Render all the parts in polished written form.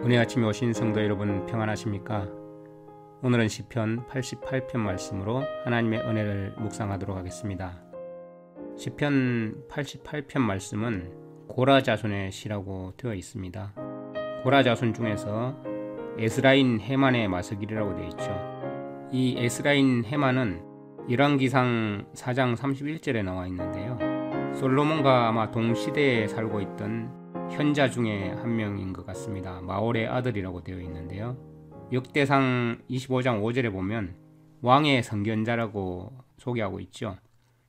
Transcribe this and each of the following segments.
은혜 아침에 오신 성도 여러분 평안하십니까? 오늘은 시편 88편 말씀으로 하나님의 은혜를 묵상하도록 하겠습니다. 시편 88편 말씀은 고라 자손의 시라고 되어 있습니다. 고라 자손 중에서 에스라인 헤만의 마스길이라고 되어 있죠. 이 에스라인 헤만은 열왕기상 4장 31절에 나와 있는데요. 솔로몬과 아마 동시대에 살고 있던 현자 중에 한 명인 것 같습니다. 마올의 아들이라고 되어 있는데요. 역대상 25장 5절에 보면 왕의 선견자라고 소개하고 있죠.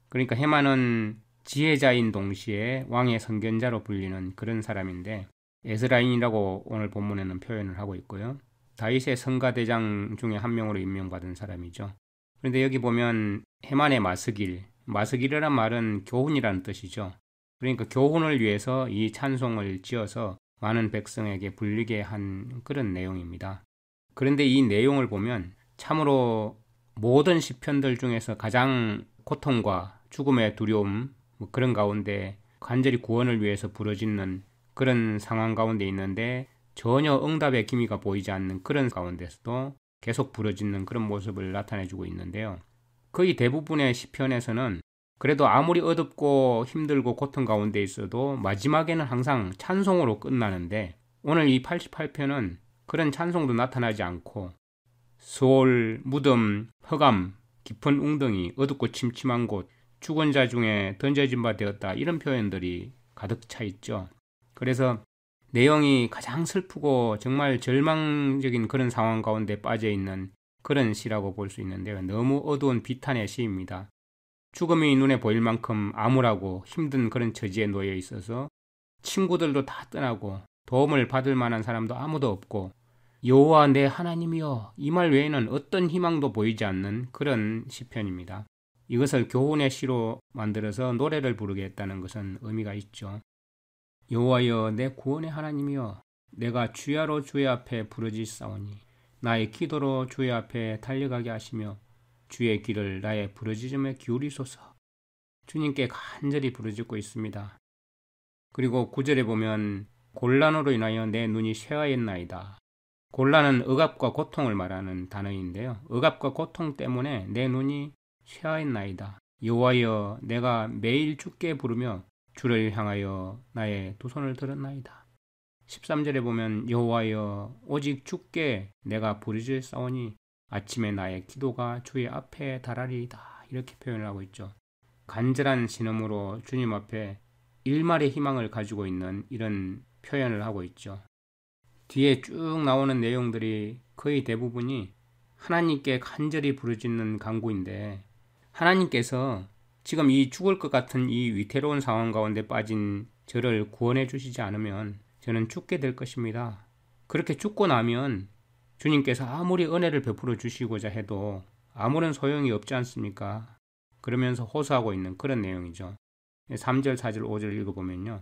그러니까 헤만은 지혜자인 동시에 왕의 선견자로 불리는 그런 사람인데 에스라인이라고 오늘 본문에는 표현을 하고 있고요. 다윗의 성가대장 중에 한 명으로 임명받은 사람이죠. 그런데 여기 보면 헤만의 마스길이라는 말은 교훈이라는 뜻이죠. 그러니까 교훈을 위해서 이 찬송을 지어서 많은 백성에게 불리게 한 그런 내용입니다. 그런데 이 내용을 보면 참으로 모든 시편들 중에서 가장 고통과 죽음의 두려움 그런 가운데 간절히 구원을 위해서 부르짖는 그런 상황 가운데 있는데 전혀 응답의 기미가 보이지 않는 그런 가운데서도 계속 부르짖는 그런 모습을 나타내주고 있는데요. 거의 대부분의 시편에서는 그래도 아무리 어둡고 힘들고 고통 가운데 있어도 마지막에는 항상 찬송으로 끝나는데 오늘 이 88편은 그런 찬송도 나타나지 않고 수월, 무덤, 흑암, 깊은 웅덩이, 어둡고 침침한 곳, 죽은 자 중에 던져진 바 되었다 이런 표현들이 가득 차 있죠. 그래서 내용이 가장 슬프고 정말 절망적인 그런 상황 가운데 빠져 있는 그런 시라고 볼 수 있는데요. 너무 어두운 비탄의 시입니다. 죽음이 눈에 보일 만큼 암울하고 힘든 그런 처지에 놓여 있어서 친구들도 다 떠나고 도움을 받을 만한 사람도 아무도 없고 여호와 내 하나님이여 이 말 외에는 어떤 희망도 보이지 않는 그런 시편입니다. 이것을 교훈의 시로 만들어서 노래를 부르게 했다는 것은 의미가 있죠. 여호와여 내 구원의 하나님이여 내가 주야로 주의 앞에 부르짖사오니 나의 기도로 주의 앞에 달려가게 하시며 주의 길을 나의 부르짖음에 기울이소서. 주님께 간절히 부르짖고 있습니다. 그리고 9절에 보면 곤란으로 인하여 내 눈이 쇠하였나이다. 곤란은 억압과 고통을 말하는 단어인데요. 억압과 고통 때문에 내 눈이 쇠하였나이다. 여호와여 내가 매일 주께 부르며 주를 향하여 나의 두 손을 들었나이다. 13절에 보면 여호와여 오직 주께 내가 부르짖사오니 아침에 나의 기도가 주의 앞에 달하리이다. 이렇게 표현을 하고 있죠. 간절한 신음으로 주님 앞에 일말의 희망을 가지고 있는 이런 표현을 하고 있죠. 뒤에 쭉 나오는 내용들이 거의 대부분이 하나님께 간절히 부르짖는 간구인데 하나님께서 지금 이 죽을 것 같은 이 위태로운 상황 가운데 빠진 저를 구원해 주시지 않으면 저는 죽게 될 것입니다. 그렇게 죽고 나면 주님께서 아무리 은혜를 베풀어 주시고자 해도 아무런 소용이 없지 않습니까? 그러면서 호소하고 있는 그런 내용이죠. 3절, 4절, 5절 읽어보면요.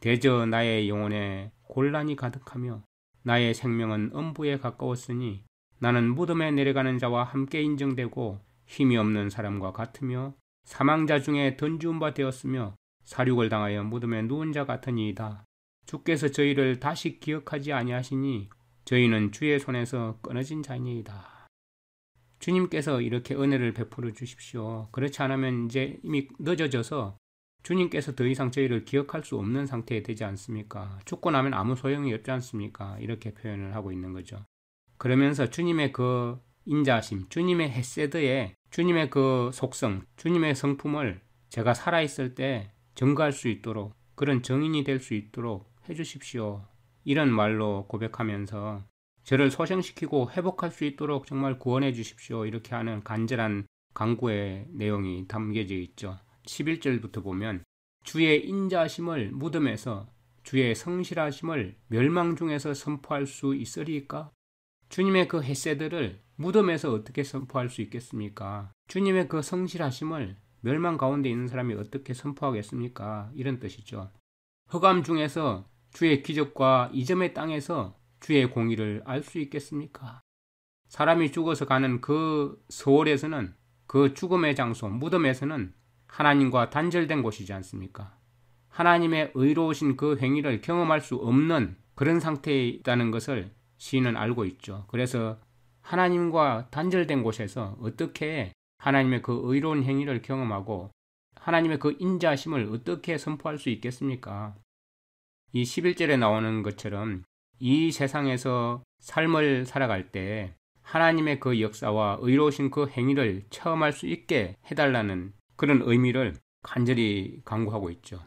대저 나의 영혼에 곤란이 가득하며 나의 생명은 음부에 가까웠으니 나는 무덤에 내려가는 자와 함께 인정되고 힘이 없는 사람과 같으며 사망자 중에 던지운 바 되었으며 사륙을 당하여 무덤에 누운 자 같으니이다. 주께서 저희를 다시 기억하지 아니하시니 저희는 주의 손에서 끊어진 자니이다. 주님께서 이렇게 은혜를 베풀어 주십시오. 그렇지 않으면 이제 이미 늦어져서 주님께서 더 이상 저희를 기억할 수 없는 상태에 되지 않습니까? 죽고 나면 아무 소용이 없지 않습니까? 이렇게 표현을 하고 있는 거죠. 그러면서 주님의 그 인자하심, 주님의 헤세드에 주님의 그 속성, 주님의 성품을 제가 살아있을 때 증거할 수 있도록 그런 증인이 될 수 있도록 해주십시오. 이런 말로 고백하면서 저를 소생시키고 회복할 수 있도록 정말 구원해 주십시오. 이렇게 하는 간절한 간구의 내용이 담겨져 있죠. 11절부터 보면 주의 인자하심을 무덤에서 주의 성실하심을 멸망 중에서 선포할 수 있으리까? 주님의 그 헤세드를 무덤에서 어떻게 선포할 수 있겠습니까? 주님의 그 성실하심을 멸망 가운데 있는 사람이 어떻게 선포하겠습니까? 이런 뜻이죠. 흑암 중에서 주의 기적과 이점의 땅에서 주의 공의를 알 수 있겠습니까? 사람이 죽어서 가는 그 서울에서는 그 죽음의 장소, 무덤에서는 하나님과 단절된 곳이지 않습니까? 하나님의 의로우신 그 행위를 경험할 수 없는 그런 상태에 있다는 것을 시인은 알고 있죠. 그래서 하나님과 단절된 곳에서 어떻게 하나님의 그 의로운 행위를 경험하고 하나님의 그 인자하심을 어떻게 선포할 수 있겠습니까? 이 11절에 나오는 것처럼 이 세상에서 삶을 살아갈 때 하나님의 그 역사와 의로우신 그 행위를 체험할 수 있게 해달라는 그런 의미를 간절히 간구하고 있죠.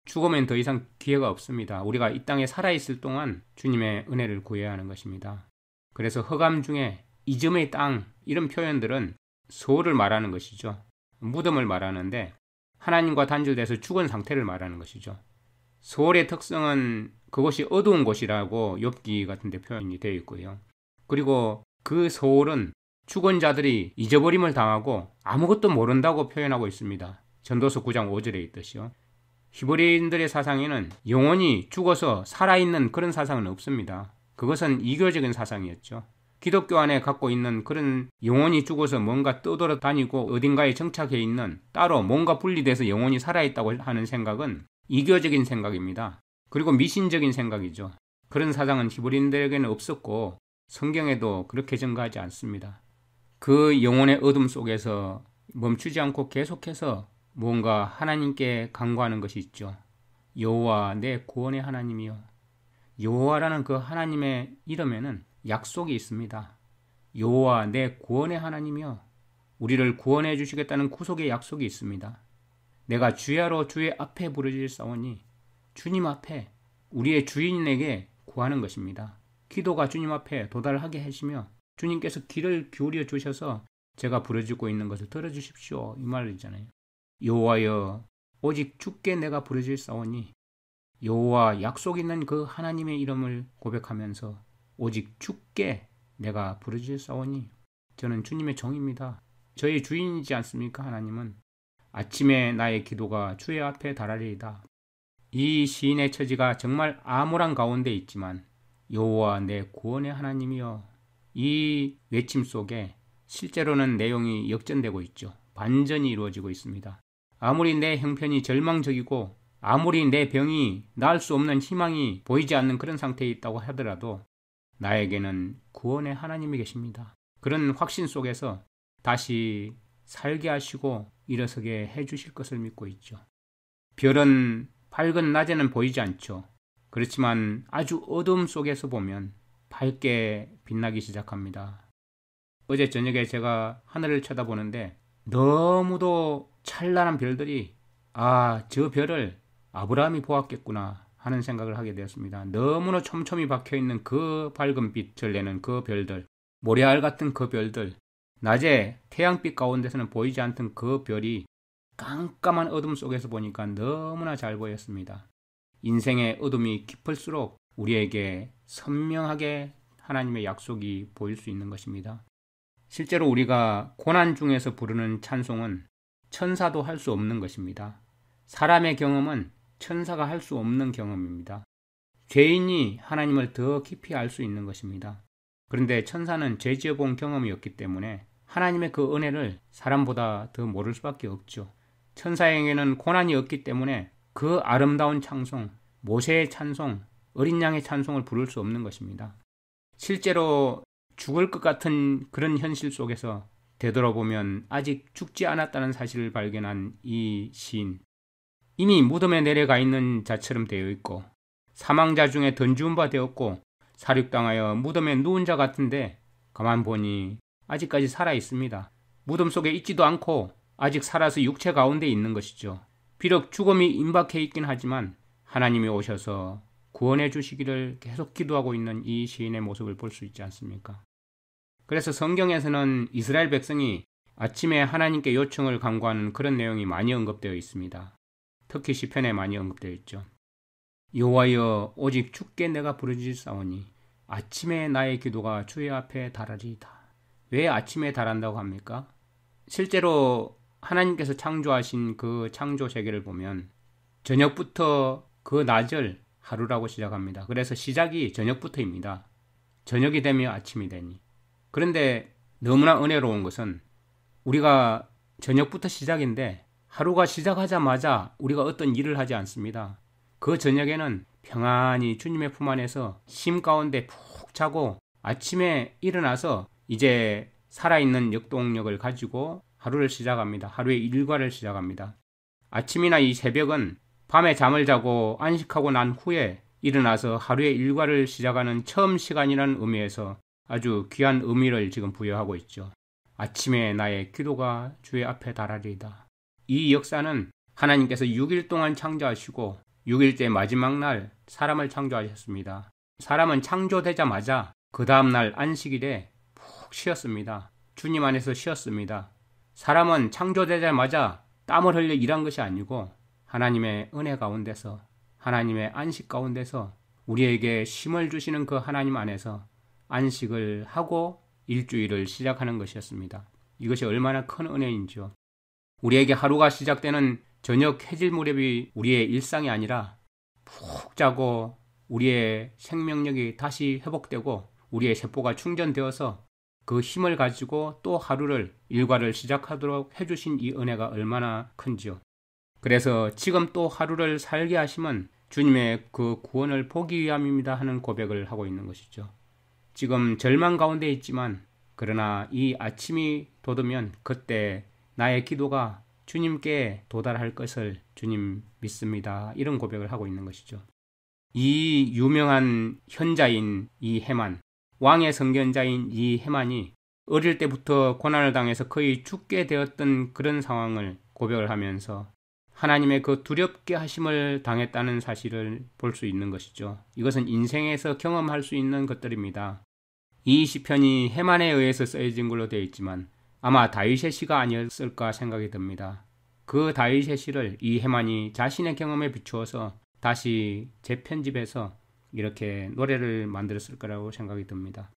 죽으면 더 이상 기회가 없습니다. 우리가 이 땅에 살아있을 동안 주님의 은혜를 구해야 하는 것입니다. 그래서 허감 중에 이점의 땅 이런 표현들은 소를 말하는 것이죠. 무덤을 말하는데 하나님과 단절돼서 죽은 상태를 말하는 것이죠. 소홀의 특성은 그곳이 어두운 곳이라고 욥기 같은 데 표현이 되어 있고요. 그리고 그 소홀은 죽은 자들이 잊어버림을 당하고 아무것도 모른다고 표현하고 있습니다. 전도서 9장 5절에 있듯이요. 히브리인들의 사상에는 영원히 죽어서 살아있는 그런 사상은 없습니다. 그것은 이교적인 사상이었죠. 기독교 안에 갖고 있는 그런 영원히 죽어서 뭔가 떠돌아다니고 어딘가에 정착해 있는 따로 뭔가 분리돼서 영원히 살아있다고 하는 생각은 이교적인 생각입니다. 그리고 미신적인 생각이죠. 그런 사상은 히브리인들에게는 없었고 성경에도 그렇게 증거하지 않습니다. 그 영혼의 어둠 속에서 멈추지 않고 계속해서 뭔가 하나님께 간구하는 것이 있죠. 여호와 내 구원의 하나님이여. 여호와라는 그 하나님의 이름에는 약속이 있습니다. 여호와 내 구원의 하나님이여. 우리를 구원해 주시겠다는 구속의 약속이 있습니다. 내가 주야로 주의 앞에 부르짖사오니 주님 앞에 우리의 주인에게 구하는 것입니다. 기도가 주님 앞에 도달하게 하시며 주님께서 귀를 기울여 주셔서 제가 부르짖고 있는 것을 들어주십시오. 이 말이잖아요. 여호와여 오직 주께 내가 부르짖사오니 여호와 약속 있는 그 하나님의 이름을 고백하면서 오직 주께 내가 부르짖사오니 저는 주님의 종입니다. 저희 주인이지 않습니까? 하나님은 아침에 나의 기도가 주의 앞에 달하리이다. 이 시인의 처지가 정말 암울한 가운데 있지만 여호와 내 구원의 하나님이여 이 외침 속에 실제로는 내용이 역전되고 있죠. 반전이 이루어지고 있습니다. 아무리 내 형편이 절망적이고 아무리 내 병이 나을 수 없는 희망이 보이지 않는 그런 상태에 있다고 하더라도 나에게는 구원의 하나님이 계십니다. 그런 확신 속에서 다시 살게 하시고 일어서게 해주실 것을 믿고 있죠. 별은 밝은 낮에는 보이지 않죠. 그렇지만 아주 어둠 속에서 보면 밝게 빛나기 시작합니다. 어제 저녁에 제가 하늘을 쳐다보는데 너무도 찬란한 별들이 저 별을 아브라함이 보았겠구나 하는 생각을 하게 되었습니다. 너무나 촘촘히 박혀있는 그 밝은 빛을 내는 그 별들, 모래알 같은 그 별들, 낮에 태양빛 가운데서는 보이지 않던 그 별이 깜깜한 어둠 속에서 보니까 너무나 잘 보였습니다. 인생의 어둠이 깊을수록 우리에게 선명하게 하나님의 약속이 보일 수 있는 것입니다. 실제로 우리가 고난 중에서 부르는 찬송은 천사도 할 수 없는 것입니다. 사람의 경험은 천사가 할 수 없는 경험입니다. 죄인이 하나님을 더 깊이 알 수 있는 것입니다. 그런데 천사는 죄 지어본 경험이 없기 때문에 하나님의 그 은혜를 사람보다 더 모를 수밖에 없죠. 천사에게는 고난이 없기 때문에 그 아름다운 찬송, 모세의 찬송, 어린 양의 찬송을 부를 수 없는 것입니다. 실제로 죽을 것 같은 그런 현실 속에서 되돌아보면 아직 죽지 않았다는 사실을 발견한 이 시인, 이미 무덤에 내려가 있는 자처럼 되어 있고 사망자 중에 던지운 바 되었고 사륙당하여 무덤에 누운 자 같은데 가만 보니 아직까지 살아 있습니다. 무덤 속에 있지도 않고 아직 살아서 육체 가운데 있는 것이죠. 비록 죽음이 임박해 있긴 하지만 하나님이 오셔서 구원해 주시기를 계속 기도하고 있는 이 시인의 모습을 볼 수 있지 않습니까? 그래서 성경에서는 이스라엘 백성이 아침에 하나님께 요청을 간구하는 그런 내용이 많이 언급되어 있습니다. 특히 시편에 많이 언급되어 있죠. 여호와여 오직 주께 내가 부르짖사오니 아침에 나의 기도가 주의 앞에 달하리이다. 왜 아침에 달한다고 합니까? 실제로 하나님께서 창조하신 그 창조 세계를 보면 저녁부터 그 낮을 하루라고 시작합니다. 그래서 시작이 저녁부터입니다. 저녁이 되면 아침이 되니. 그런데 너무나 은혜로운 것은 우리가 저녁부터 시작인데 하루가 시작하자마자 우리가 어떤 일을 하지 않습니다. 그 저녁에는 평안히 주님의 품 안에서 쉼 가운데 푹 자고 아침에 일어나서 이제 살아있는 역동력을 가지고 하루를 시작합니다. 하루의 일과를 시작합니다. 아침이나 이 새벽은 밤에 잠을 자고 안식하고 난 후에 일어나서 하루의 일과를 시작하는 처음 시간이라는 의미에서 아주 귀한 의미를 지금 부여하고 있죠. 아침에 나의 기도가 주의 앞에 달하리이다. 이 역사는 하나님께서 6일 동안 창조하시고 6일째 마지막 날 사람을 창조하셨습니다. 사람은 창조되자마자 그 다음날 안식일에 푹 쉬었습니다. 주님 안에서 쉬었습니다. 사람은 창조되자마자 땀을 흘려 일한 것이 아니고 하나님의 은혜 가운데서 하나님의 안식 가운데서 우리에게 쉼을 주시는 그 하나님 안에서 안식을 하고 일주일을 시작하는 것이었습니다. 이것이 얼마나 큰 은혜인지요. 우리에게 하루가 시작되는 저녁 해질 무렵이 우리의 일상이 아니라 푹 자고 우리의 생명력이 다시 회복되고 우리의 세포가 충전되어서 그 힘을 가지고 또 하루를 일과를 시작하도록 해주신 이 은혜가 얼마나 큰지요. 그래서 지금 또 하루를 살게 하심은 주님의 그 구원을 보기 위함입니다 하는 고백을 하고 있는 것이죠. 지금 절망 가운데 있지만 그러나 이 아침이 돋으면 그때 나의 기도가 주님께 도달할 것을 주님 믿습니다. 이런 고백을 하고 있는 것이죠. 이 유명한 현자인 이 해만, 왕의 선견자인 이 해만이 어릴 때부터 고난을 당해서 거의 죽게 되었던 그런 상황을 고백을 하면서 하나님의 그 두렵게 하심을 당했다는 사실을 볼 수 있는 것이죠. 이것은 인생에서 경험할 수 있는 것들입니다. 이 시편이 해만에 의해서 쓰여진 걸로 되어 있지만 아마 다윗의 시가 아니었을까 생각이 듭니다. 그 다윗의 시를 이 해만이 자신의 경험에 비추어서 다시 재편집해서 이렇게 노래를 만들었을 거라고 생각이 듭니다.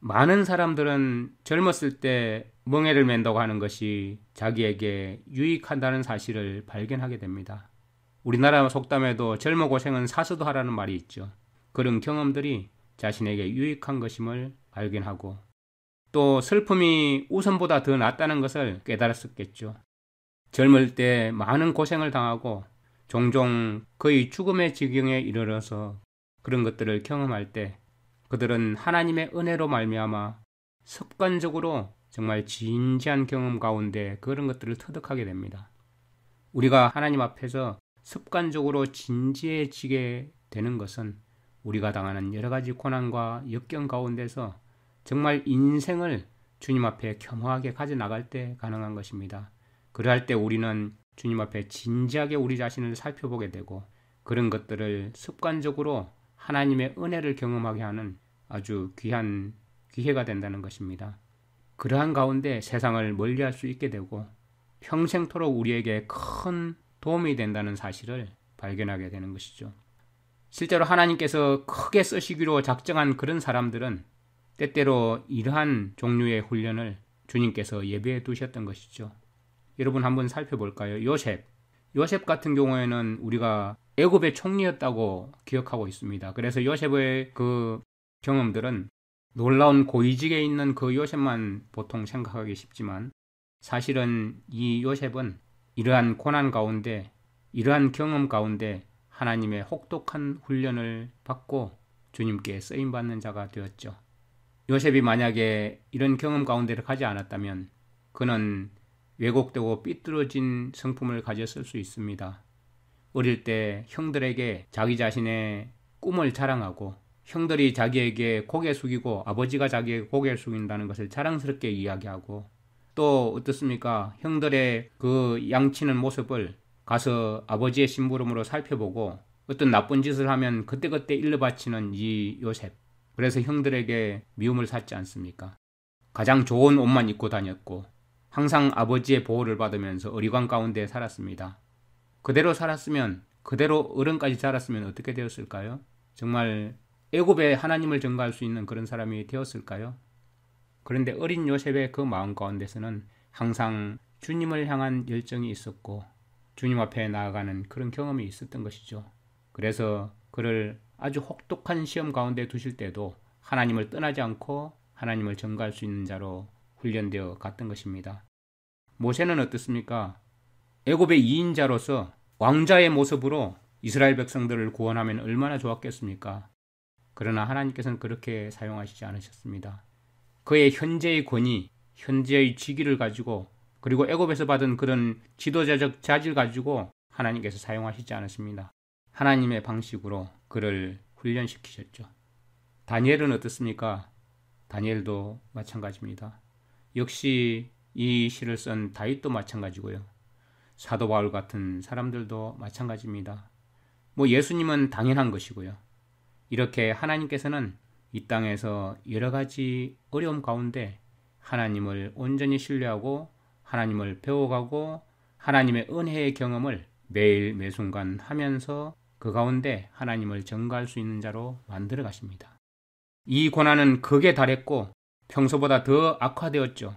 많은 사람들은 젊었을 때 멍에를 맨다고 하는 것이 자기에게 유익한다는 사실을 발견하게 됩니다. 우리나라 속담에도 젊어 고생은 사서도 하라는 말이 있죠. 그런 경험들이 자신에게 유익한 것임을 발견하고 또 슬픔이 웃음보다 더 낫다는 것을 깨달았었겠죠. 젊을 때 많은 고생을 당하고 종종 거의 죽음의 지경에 이르러서 그런 것들을 경험할 때 그들은 하나님의 은혜로 말미암아 습관적으로 정말 진지한 경험 가운데 그런 것들을 터득하게 됩니다. 우리가 하나님 앞에서 습관적으로 진지해지게 되는 것은 우리가 당하는 여러 가지 고난과 역경 가운데서 정말 인생을 주님 앞에 겸허하게 가져나갈 때 가능한 것입니다. 그러할 때 우리는 주님 앞에 진지하게 우리 자신을 살펴보게 되고 그런 것들을 습관적으로 하나님의 은혜를 경험하게 하는 아주 귀한 기회가 된다는 것입니다. 그러한 가운데 세상을 멀리할 수 있게 되고 평생토록 우리에게 큰 도움이 된다는 사실을 발견하게 되는 것이죠. 실제로 하나님께서 크게 쓰시기로 작정한 그런 사람들은 때때로 이러한 종류의 훈련을 주님께서 예배해 두셨던 것이죠. 여러분 한번 살펴볼까요? 요셉 같은 경우에는 우리가 애굽의 총리였다고 기억하고 있습니다. 그래서 요셉의 그 경험들은 놀라운 고위직에 있는 그 요셉만 보통 생각하기 쉽지만 사실은 이 요셉은 이러한 고난 가운데 이러한 경험 가운데 하나님의 혹독한 훈련을 받고 주님께 쓰임받는 자가 되었죠. 요셉이 만약에 이런 경험 가운데를 가지 않았다면 그는 왜곡되고 삐뚤어진 성품을 가졌을 수 있습니다. 어릴 때 형들에게 자기 자신의 꿈을 자랑하고 형들이 자기에게 고개 숙이고 아버지가 자기에게 고개를 숙인다는 것을 자랑스럽게 이야기하고 또 어떻습니까? 형들의 그 양치는 모습을 가서 아버지의 심부름으로 살펴보고 어떤 나쁜 짓을 하면 그때그때 일러바치는 이 요셉. 그래서 형들에게 미움을 샀지 않습니까? 가장 좋은 옷만 입고 다녔고 항상 아버지의 보호를 받으면서 어리광 가운데 살았습니다. 그대로 살았으면 그대로 어른까지 자랐으면 어떻게 되었을까요? 정말 애굽에 하나님을 전가할 수 있는 그런 사람이 되었을까요? 그런데 어린 요셉의 그 마음 가운데서는 항상 주님을 향한 열정이 있었고 주님 앞에 나아가는 그런 경험이 있었던 것이죠. 그래서 그를 아주 혹독한 시험 가운데 두실 때도 하나님을 떠나지 않고 하나님을 전가할 수 있는 자로 훈련되어 갔던 것입니다. 모세는 어떻습니까? 애굽의 2인자로서 왕자의 모습으로 이스라엘 백성들을 구원하면 얼마나 좋았겠습니까? 그러나 하나님께서는 그렇게 사용하시지 않으셨습니다. 그의 현재의 권위, 현재의 직위를 가지고 그리고 애굽에서 받은 그런 지도자적 자질 가지고 하나님께서 사용하시지 않으십니다. 하나님의 방식으로 그를 훈련시키셨죠. 다니엘은 어떻습니까? 다니엘도 마찬가지입니다. 역시 이 시를 쓴 다윗도 마찬가지고요. 사도 바울 같은 사람들도 마찬가지입니다. 예수님은 당연한 것이고요. 이렇게 하나님께서는 이 땅에서 여러 가지 어려움 가운데 하나님을 온전히 신뢰하고 하나님을 배워가고 하나님의 은혜의 경험을 매일 매순간 하면서 그 가운데 하나님을 전가할 수 있는 자로 만들어 가십니다. 이 고난은 극에 달했고 평소보다 더 악화되었죠.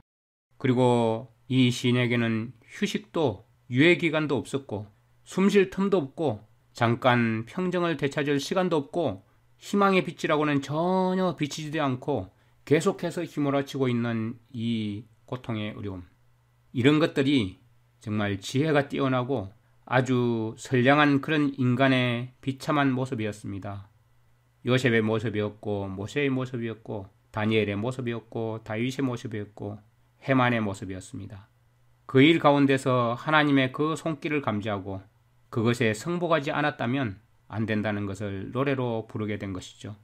그리고 이 시인에게는 휴식도 유예기간도 없었고 숨쉴 틈도 없고 잠깐 평정을 되찾을 시간도 없고 희망의 빛이라고는 전혀 비치지도 않고 계속해서 휘몰아치고 있는 이 고통의 어려움. 이런 것들이 정말 지혜가 뛰어나고 아주 선량한 그런 인간의 비참한 모습이었습니다. 요셉의 모습이었고 모세의 모습이었고 다니엘의 모습이었고 다윗의 모습이었고 해만의 모습이었습니다. 그 일 가운데서 하나님의 그 손길을 감지하고 그것에 승복하지 않았다면 안 된다는 것을 노래로 부르게 된 것이죠.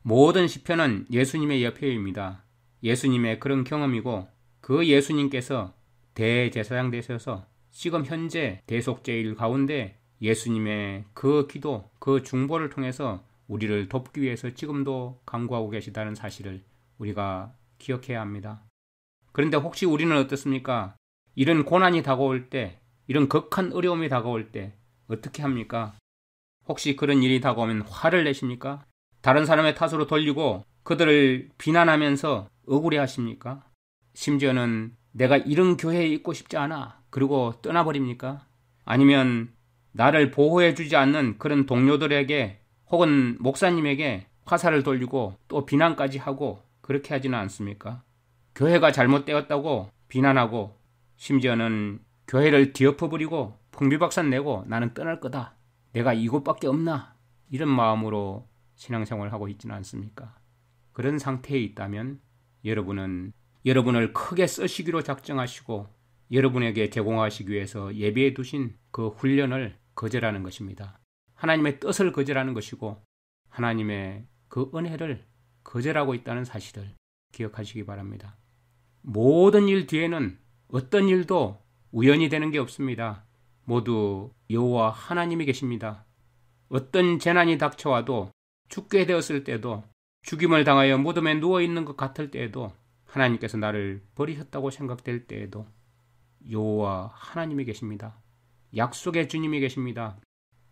모든 시편은 예수님의 여표입니다. 예수님의 그런 경험이고 그 예수님께서 대제사장 되셔서 지금 현재 대속죄일 가운데 예수님의 그 기도, 그 중보를 통해서 우리를 돕기 위해서 지금도 간구하고 계시다는 사실을 우리가 기억해야 합니다. 그런데 혹시 우리는 어떻습니까? 이런 고난이 다가올 때, 이런 극한 어려움이 다가올 때 어떻게 합니까? 혹시 그런 일이 다가오면 화를 내십니까? 다른 사람의 탓으로 돌리고 그들을 비난하면서 억울해하십니까? 심지어는 내가 이런 교회에 있고 싶지 않아 그리고 떠나버립니까? 아니면 나를 보호해주지 않는 그런 동료들에게 혹은 목사님에게 화살을 돌리고 또 비난까지 하고 그렇게 하지는 않습니까? 교회가 잘못되었다고 비난하고 심지어는 교회를 뒤엎어버리고 풍비박산 내고 나는 떠날 거다. 내가 이곳밖에 없나? 이런 마음으로 신앙생활을 하고 있지는 않습니까? 그런 상태에 있다면 여러분은 여러분을 크게 쓰시기로 작정하시고 여러분에게 제공하시기 위해서 예비해 두신 그 훈련을 거절하는 것입니다. 하나님의 뜻을 거절하는 것이고 하나님의 그 은혜를 거절하고 있다는 사실을 기억하시기 바랍니다. 모든 일 뒤에는 어떤 일도 우연이 되는 게 없습니다. 모두 여호와 하나님이 계십니다. 어떤 재난이 닥쳐와도 죽게 되었을 때도 죽임을 당하여 무덤에 누워있는 것 같을 때에도 하나님께서 나를 버리셨다고 생각될 때에도 여호와 하나님이 계십니다. 약속의 주님이 계십니다.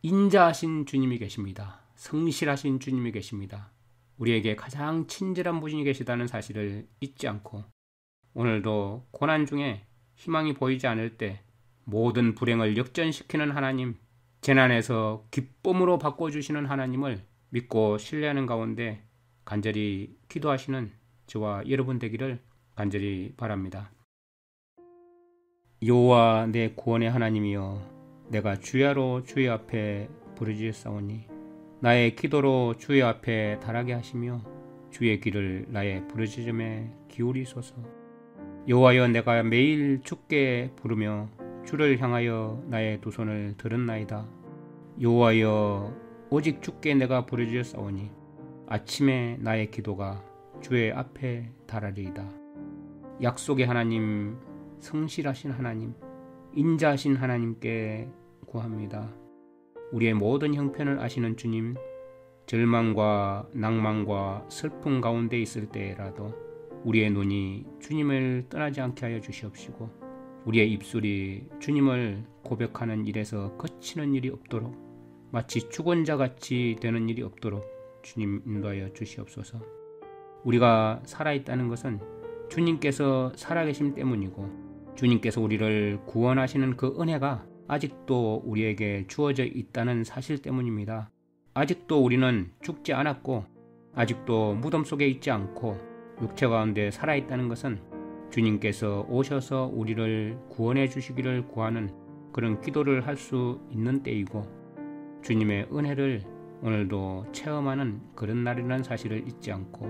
인자하신 주님이 계십니다. 성실하신 주님이 계십니다. 우리에게 가장 친절한 분이 계시다는 사실을 잊지 않고 오늘도 고난 중에 희망이 보이지 않을 때 모든 불행을 역전시키는 하나님, 재난에서 기쁨으로 바꿔주시는 하나님을 믿고 신뢰하는 가운데 간절히 기도하시는 저와 여러분 되기를 간절히 바랍니다. 여호와 내 구원의 하나님이여, 내가 주야로 주의 앞에 부르짖사오니 나의 기도로 주의 앞에 달하게 하시며 주의 귀를 나의 부르짖음에 기울이소서. 여호와여, 내가 매일 주께 부르며 주를 향하여 나의 두 손을 들었나이다. 여호와여, 오직 주께 내가 부르짖사오니 아침에 나의 기도가 주의 앞에 달하리이다. 약속의 하나님, 성실하신 하나님, 인자하신 하나님께 구합니다. 우리의 모든 형편을 아시는 주님, 절망과 낭만과 슬픔 가운데 있을 때라도 우리의 눈이 주님을 떠나지 않게 하여 주시옵시고 우리의 입술이 주님을 고백하는 일에서 거치는 일이 없도록, 마치 죽은 자같이 되는 일이 없도록 주님 인도하여 주시옵소서. 우리가 살아있다는 것은 주님께서 살아계심 때문이고 주님께서 우리를 구원하시는 그 은혜가 아직도 우리에게 주어져 있다는 사실 때문입니다. 아직도 우리는 죽지 않았고 아직도 무덤 속에 있지 않고 육체 가운데 살아있다는 것은 주님께서 오셔서 우리를 구원해 주시기를 구하는 그런 기도를 할 수 있는 때이고 주님의 은혜를 오늘도 체험하는 그런 날이라는 사실을 잊지 않고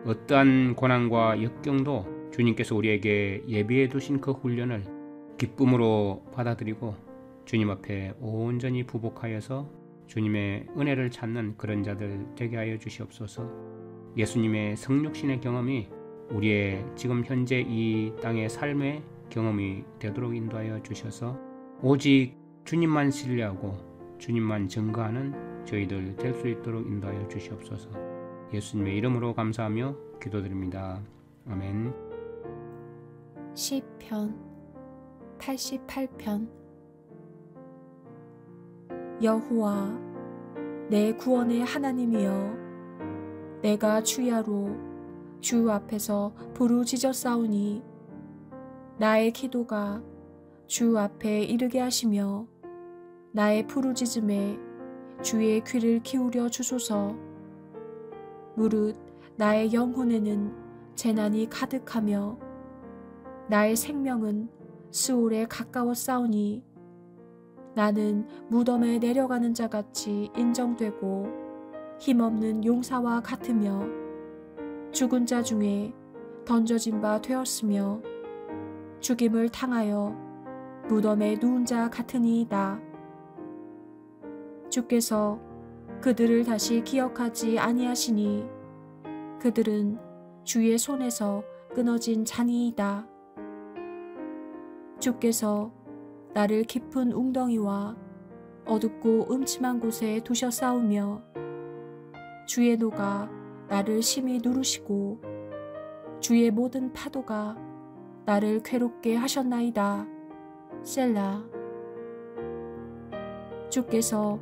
어떠한 고난과 역경도 주님께서 우리에게 예비해 두신 그 훈련을 기쁨으로 받아들이고 주님 앞에 온전히 부복하여서 주님의 은혜를 찾는 그런 자들 되게 하여 주시옵소서. 예수님의 성육신의 경험이 우리의 지금 현재 이 땅의 삶의 경험이 되도록 인도하여 주셔서 오직 주님만 신뢰하고 주님만 증거하는 저희들 될 수 있도록 인도하여 주시옵소서. 예수님의 이름으로 감사하며 기도드립니다. 아멘. 시편 88편. 여호와 내 구원의 하나님이여, 내가 주야로 주 앞에서 부르짖었사오니 나의 기도가 주 앞에 이르게 하시며 나의 부르짖음에 주의 귀를 기울여 주소서. 무릇 나의 영혼에는 재난이 가득하며 나의 생명은 스올에 가까웠사오니 나는 무덤에 내려가는 자같이 인정되고 힘없는 용사와 같으며 죽은 자 중에 던져진 바 되었으며 죽임을 당하여 무덤에 누운 자 같으니이다. 주께서 그들을 다시 기억하지 아니하시니 그들은 주의 손에서 끊어진 자니이다. 주께서 나를 깊은 웅덩이와 어둡고 음침한 곳에 두셨사오며 주의 노가 나를 심히 누르시고 주의 모든 파도가 나를 괴롭게 하셨나이다. 셀라. 주께서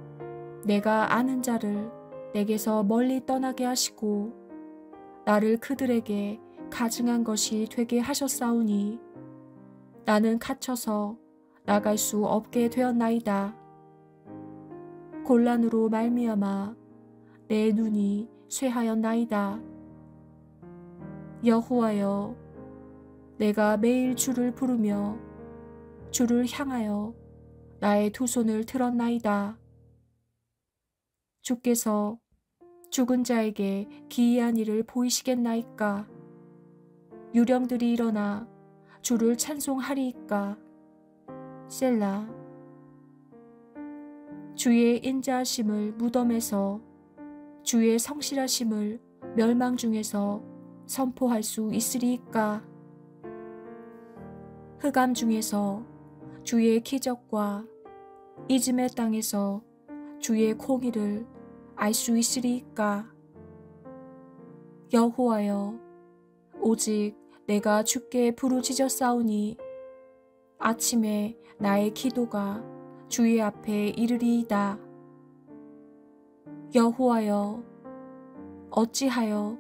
내가 아는 자를 내게서 멀리 떠나게 하시고 나를 그들에게 가증한 것이 되게 하셨사오니 나는 갇혀서 나갈 수 없게 되었나이다. 곤란으로 말미암아 내 눈이 쇠하였나이다. 여호와여, 내가 매일 주를 부르며 주를 향하여 나의 두 손을 들었나이다. 주께서 죽은 자에게 기이한 일을 보이시겠나이까? 유령들이 일어나 주를 찬송하리이까? 셀라. 주의 인자하심을 무덤에서 주의 성실하심을 멸망 중에서 선포할 수 있으리이까? 흑암 중에서 주의 기적과 이즘의 땅에서 주의 공의를 알 수 있으리이까? 여호와여, 오직 내가 주께 부르짖었사오니 아침에 나의 기도가 주의 앞에 이르리이다. 여호와여, 어찌하여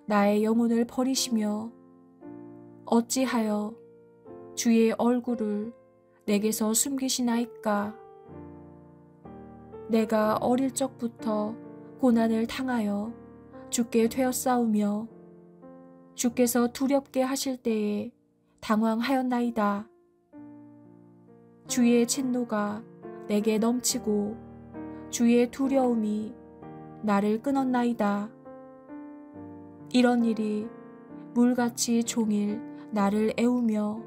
나의 영혼을 버리시며 어찌하여 주의 얼굴을 내게서 숨기시나이까? 내가 어릴 적부터 고난을 당하여 주께 되었사오며 주께서 두렵게 하실 때에 당황하였나이다. 주의 진노가 내게 넘치고 주의 두려움이 나를 끊었나이다. 이런 일이 물같이 종일 나를 애우며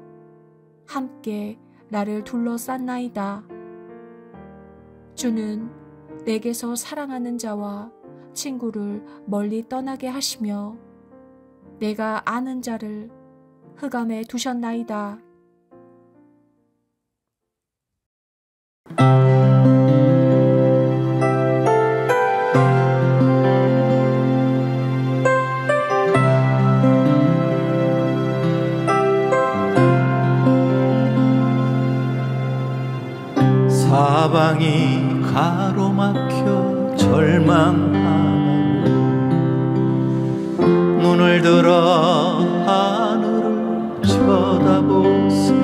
함께 나를 둘러쌌나이다. 주는 내게서 사랑하는 자와 친구를 멀리 떠나게 하시며 내가 아는 자를 흑암에 두셨나이다. 사방이 가로막혀 절망하는 눈을 들어 하늘을 쳐다보세요.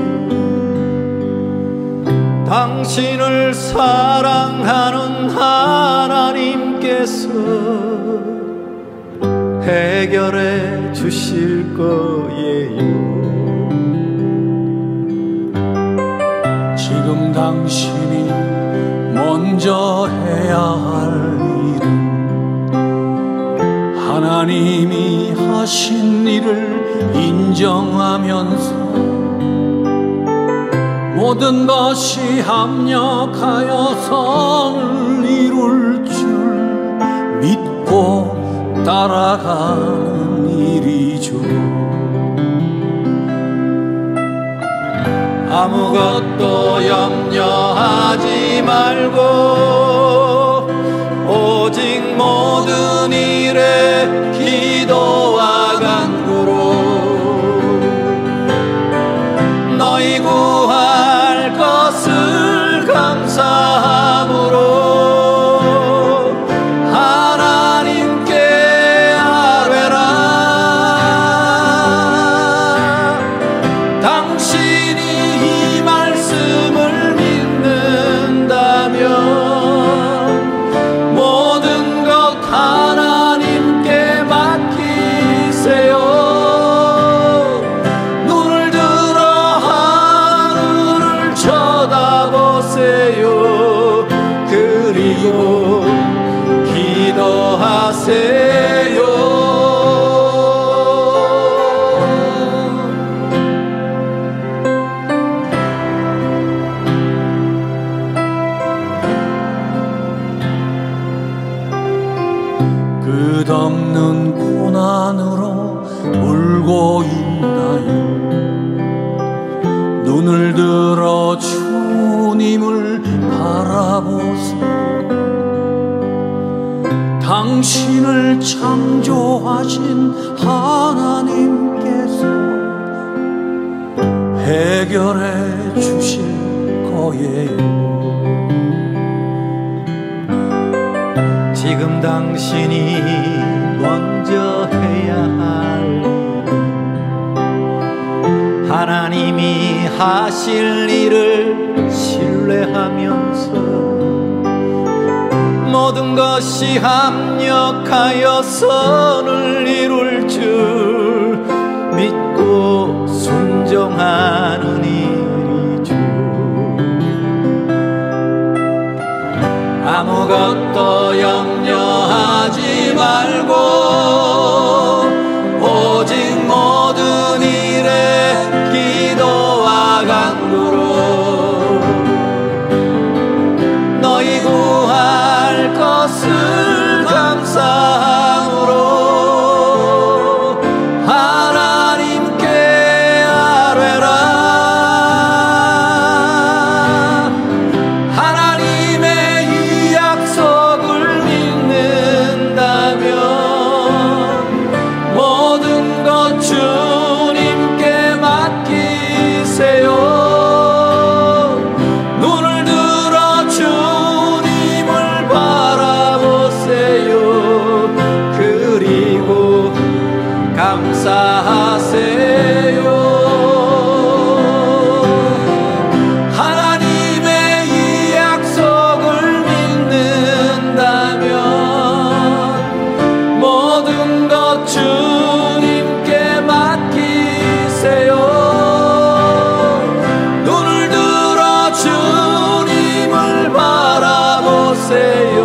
당신을 사랑하는 하나님께서 해결해 주실 거예요. 지금 당신이 먼 먼저 해야 할 일은 하나님이 하신 일을 인정하면서 모든 것이 합력하여 선을 이룰 줄 믿고 따라가는 일이죠. 아무것도 염려하지 말고 오직 모든 일에 기도와 간구로 너희 구할 것을 감사함으로 하나님께 아뢰라. 당신이 이 말씀을 믿는다면 모든 것 하나님께 맡기세요. 눈을 들어 하늘을 쳐다보세요. 그리고 기도하세요. 끝없는 고난으로 울고 있나요? 눈을 들어 주님을 바라보세요. 당신을 창조하신 하나님께서 해결해 주실 거예요. 지금 당신이 먼저 해야 할 일은 하나님이 하실 일을 신뢰하면서 모든 것이 합력하여 선을 이룰 줄 믿고 순종하는 일이죠. 아무것도 염려하지 말고 오직 모든 일에 기도와 간구로 너희 구할 것을 감사함으로 하나님께 아뢰라. 하나님의 이 약속을 믿는다면 모든 것 주님께 맡기세요. 눈을 들어 주님을 바라보세요. 그리고 감사하세요. 하나님의 이 약속을 믿는다면 모든 것 주님께 맡기세요. 눈을 들어 주님을 바라보세요.